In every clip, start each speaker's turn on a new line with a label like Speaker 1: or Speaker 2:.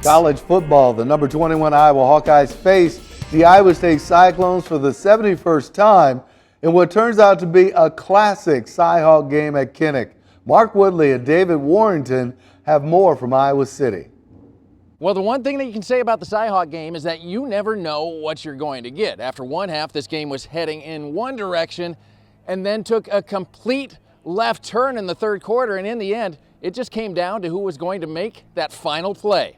Speaker 1: College football, the number 21 Iowa Hawkeyes face the Iowa State Cyclones for the 71st time in what turns out to be a classic CyHawk game at Kinnick. Mark Woodley and David Warrington have more from Iowa City.
Speaker 2: Well, the one thing that you can say about the CyHawk game is that you never know what you're going to get. After one half, this game was heading in one direction and then took a complete left turn in the third quarter, and in the end, it just came down to who was going to make that final play.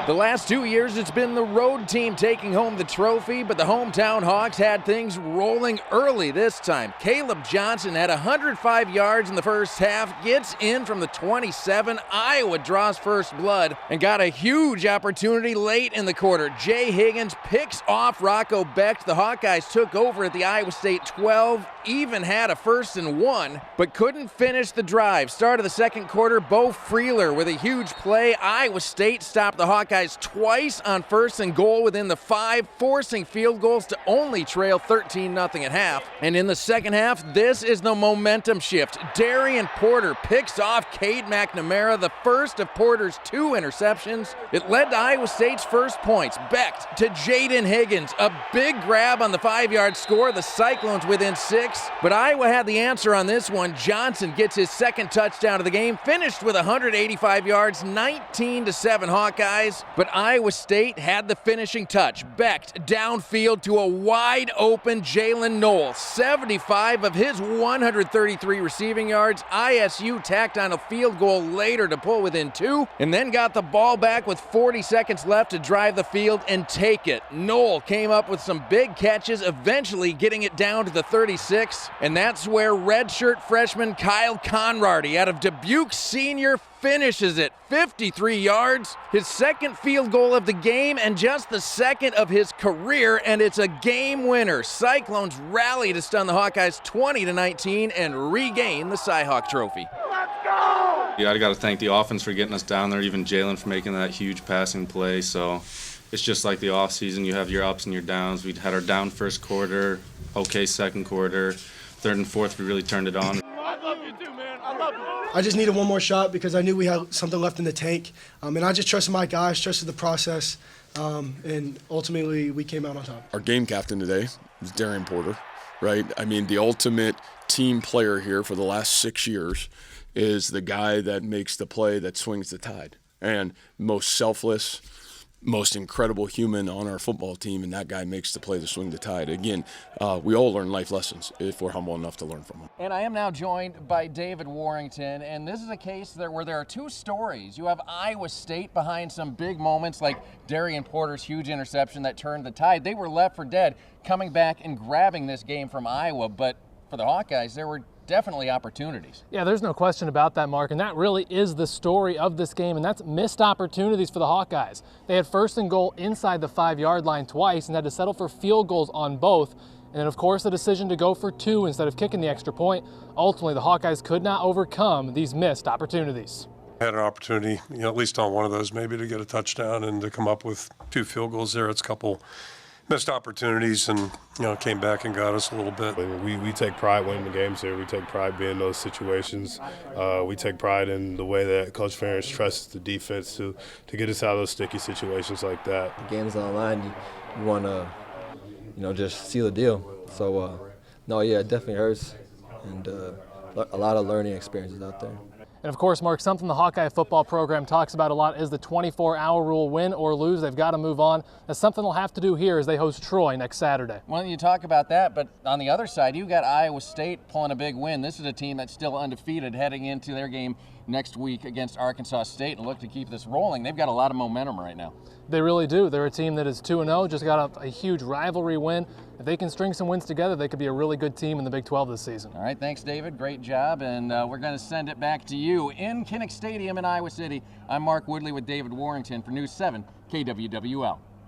Speaker 2: The last 2 years, it's been the road team taking home the trophy, but the hometown Hawks had things rolling early this time. Caleb Johnson had 105 yards in the first half, gets in from the 27. Iowa draws first blood and got a huge opportunity late in the quarter. Jay Higgins picks off Rocco Becht. The Hawkeyes took over at the Iowa State 12, even had a 1st and 1, but couldn't finish the drive. Start of the second quarter, Bo Freeler with a huge play. Iowa State stopped the Hawkeyes twice on 1st and goal within the 5, forcing field goals to only trail 13-0 at half. And in the second half, this is the momentum shift. Darian Porter picks off Cade McNamara, the first of Porter's 2 interceptions. It led to Iowa State's first points. Becht to Jaden Higgins, a big grab on the 5-yard score. The Cyclones within 6, but Iowa had the answer on this one. Johnson gets his second touchdown of the game, finished with 185 yards, 19-7 Hawkeyes. But Iowa State had the finishing touch. Becht downfield to a wide-open Jalen Knoll. 75 of his 133 receiving yards. ISU tacked on a field goal later to pull within 2, and then got the ball back with 40 seconds left to drive the field and take it. Knoll came up with some big catches, eventually getting it down to the 36, and that's where redshirt freshman Kyle Conrady out of Dubuque Senior finishes it, 53 yards, his second field goal of the game and just the second of his career, and it's a game winner. Cyclones rally to stun the Hawkeyes 20-19 and regain the CyHawk trophy.
Speaker 3: Let's go! Yeah, I got to thank the offense for getting us down there, even Jalen for making that huge passing play. So it's just like the offseason, you have your ups and your downs. We had our down first quarter, okay second quarter, third and fourth we really turned it on.
Speaker 4: I love you too, man. I love you.
Speaker 5: I just needed one more shot because I knew we had something left in the tank. And I just trusted my guys, trusted the process, and ultimately we came out on top.
Speaker 6: Our game captain today was Darian Porter, right? I mean, the ultimate team player here for the last 6 years is the guy that makes the play that swings the tide. And most selfless, most incredible human on our football team, and that guy makes the play to swing the tide. Again, we all learn life lessons if we're humble enough to learn from them.
Speaker 2: And I am now joined by David Warrington, and this is a case where there are 2 stories. You have Iowa State behind some big moments like Darian Porter's huge interception that turned the tide. They were left for dead coming back and grabbing this game from Iowa, but for the Hawkeyes, there were definitely opportunities.
Speaker 7: Yeah, there's no question about that, Mark, and that really is the story of this game, and that's missed opportunities for the Hawkeyes. They had 1st and goal inside the 5-yard line twice and had to settle for field goals on both. And then, of course, the decision to go for 2 instead of kicking the extra point. Ultimately, the Hawkeyes could not overcome these missed opportunities.
Speaker 8: Had an opportunity, at least on one of those, maybe to get a touchdown and to come up with 2 field goals there. It's a couple missed opportunities and, came back and got us a little bit.
Speaker 9: We take pride winning the games here. We take pride being in those situations. We take pride in the way that Coach Ferentz trusts the defense to get us out of those sticky situations like that.
Speaker 10: The game's on the line. You want to, just seal the deal. So, no, yeah, it definitely hurts. And a lot of learning experiences out there.
Speaker 7: And of course, Mark, something the Hawkeye football program talks about a lot is the 24-hour rule. Win or lose, they've got to move on. That's something they'll have to do here as they host Troy next Saturday.
Speaker 2: Well, you talk about that, but on the other side, you got Iowa State pulling a big win. This is a team that's still undefeated heading into their game next week against Arkansas State and look to keep this rolling. They've got a lot of momentum right now.
Speaker 7: They really do. They're a team that is 2-0, just got a huge rivalry win. If they can string some wins together, they could be a really good team in the Big 12 this season.
Speaker 2: All right, thanks, David. Great job, and we're going to send it back to you in Kinnick Stadium in Iowa City. I'm Mark Woodley with David Warrington for News 7 KWWL.